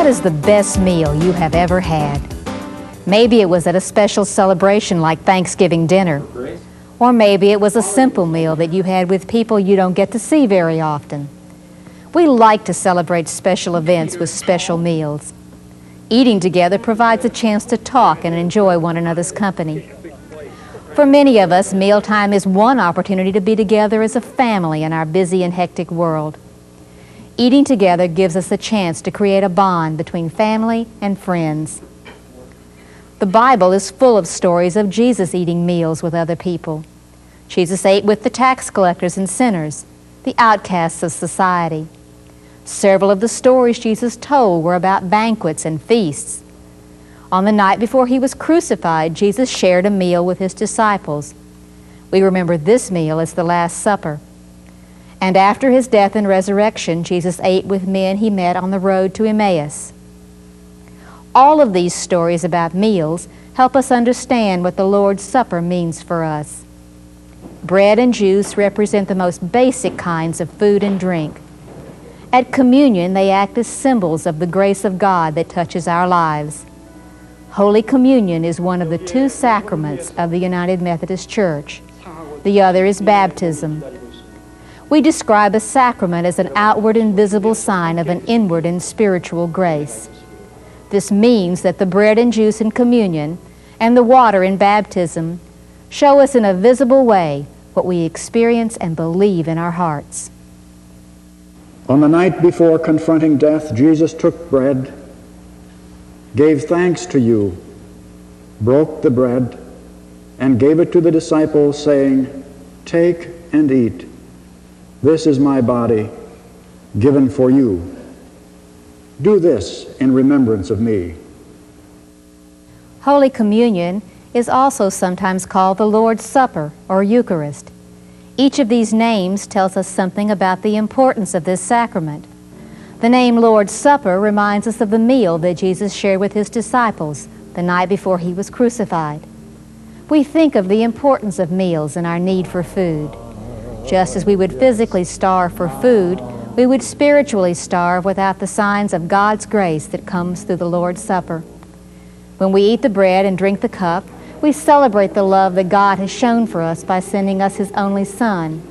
What is the best meal you have ever had? Maybe it was at a special celebration like Thanksgiving dinner. Or maybe it was a simple meal that you had with people you don't get to see very often. We like to celebrate special events with special meals. Eating together provides a chance to talk and enjoy one another's company. For many of us, mealtime is one opportunity to be together as a family in our busy and hectic world. Eating together gives us a chance to create a bond between family and friends. The Bible is full of stories of Jesus eating meals with other people. Jesus ate with the tax collectors and sinners, the outcasts of society. Several of the stories Jesus told were about banquets and feasts. On the night before he was crucified, Jesus shared a meal with his disciples. We remember this meal as the Last Supper. And after his death and resurrection, Jesus ate with men he met on the road to Emmaus. All of these stories about meals help us understand what the Lord's Supper means for us. Bread and juice represent the most basic kinds of food and drink. At communion, they act as symbols of the grace of God that touches our lives. Holy Communion is one of the two sacraments of the United Methodist Church. The other is baptism. We describe a sacrament as an outward and visible sign of an inward and spiritual grace. This means that the bread and juice in communion and the water in baptism show us in a visible way what we experience and believe in our hearts. On the night before confronting death, Jesus took bread, gave thanks to you, broke the bread, and gave it to the disciples, saying, "Take and eat. This is my body, given for you. Do this in remembrance of me." Holy Communion is also sometimes called the Lord's Supper or Eucharist. Each of these names tells us something about the importance of this sacrament. The name Lord's Supper reminds us of the meal that Jesus shared with his disciples the night before he was crucified. We think of the importance of meals and our need for food. Just as we would physically starve for food, we would spiritually starve without the signs of God's grace that comes through the Lord's Supper. When we eat the bread and drink the cup, we celebrate the love that God has shown for us by sending us his only Son.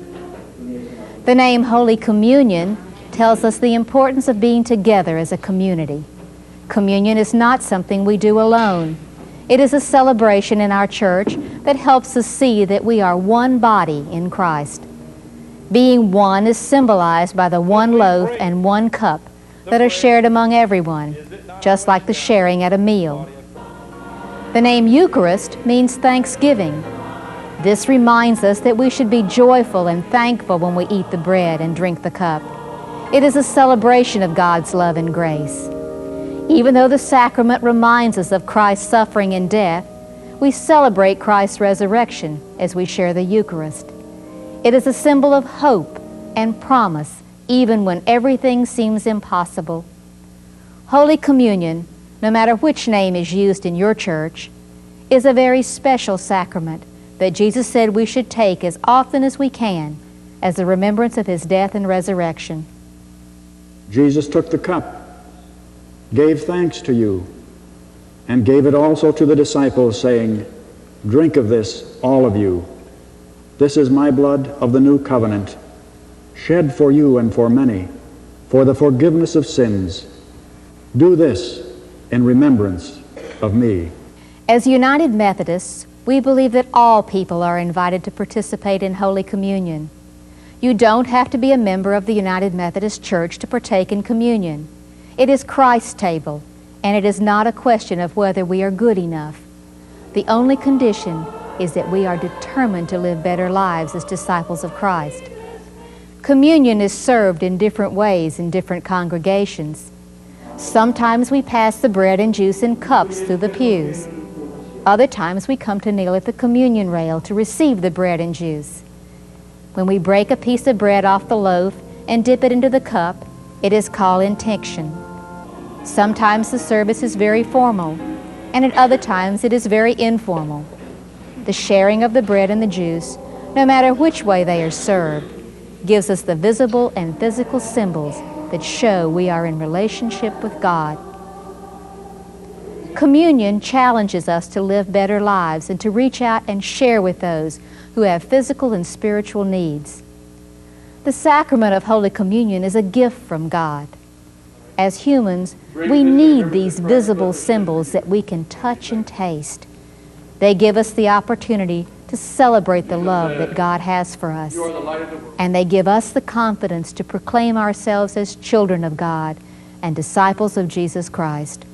The name Holy Communion tells us the importance of being together as a community. Communion is not something we do alone. It is a celebration in our church that helps us see that we are one body in Christ. Being one is symbolized by the one loaf and one cup that are shared among everyone, just like the sharing at a meal. The name Eucharist means thanksgiving. This reminds us that we should be joyful and thankful when we eat the bread and drink the cup. It is a celebration of God's love and grace. Even though the sacrament reminds us of Christ's suffering and death, we celebrate Christ's resurrection as we share the Eucharist. It is a symbol of hope and promise, even when everything seems impossible. Holy Communion, no matter which name is used in your church, is a very special sacrament that Jesus said we should take as often as we can as a remembrance of his death and resurrection. Jesus took the cup, gave thanks to you, and gave it also to the disciples, saying, "Drink of this, all of you. This is my blood of the new covenant, shed for you and for many, for the forgiveness of sins. Do this in remembrance of me." As United Methodists, we believe that all people are invited to participate in Holy Communion. You don't have to be a member of the United Methodist Church to partake in communion. It is Christ's table, and it is not a question of whether we are good enough. The only condition is that we are determined to live better lives as disciples of Christ. Communion is served in different ways in different congregations. Sometimes we pass the bread and juice in cups through the pews. Other times we come to kneel at the communion rail to receive the bread and juice. When we break a piece of bread off the loaf and dip it into the cup, it is called intinction. Sometimes the service is very formal, and at other times it is very informal. The sharing of the bread and the juice, no matter which way they are served, gives us the visible and physical symbols that show we are in relationship with God. Communion challenges us to live better lives and to reach out and share with those who have physical and spiritual needs. The sacrament of Holy Communion is a gift from God. As humans, we need these visible symbols that we can touch and taste. They give us the opportunity to celebrate the love that God has for us. And they give us the confidence to proclaim ourselves as children of God and disciples of Jesus Christ.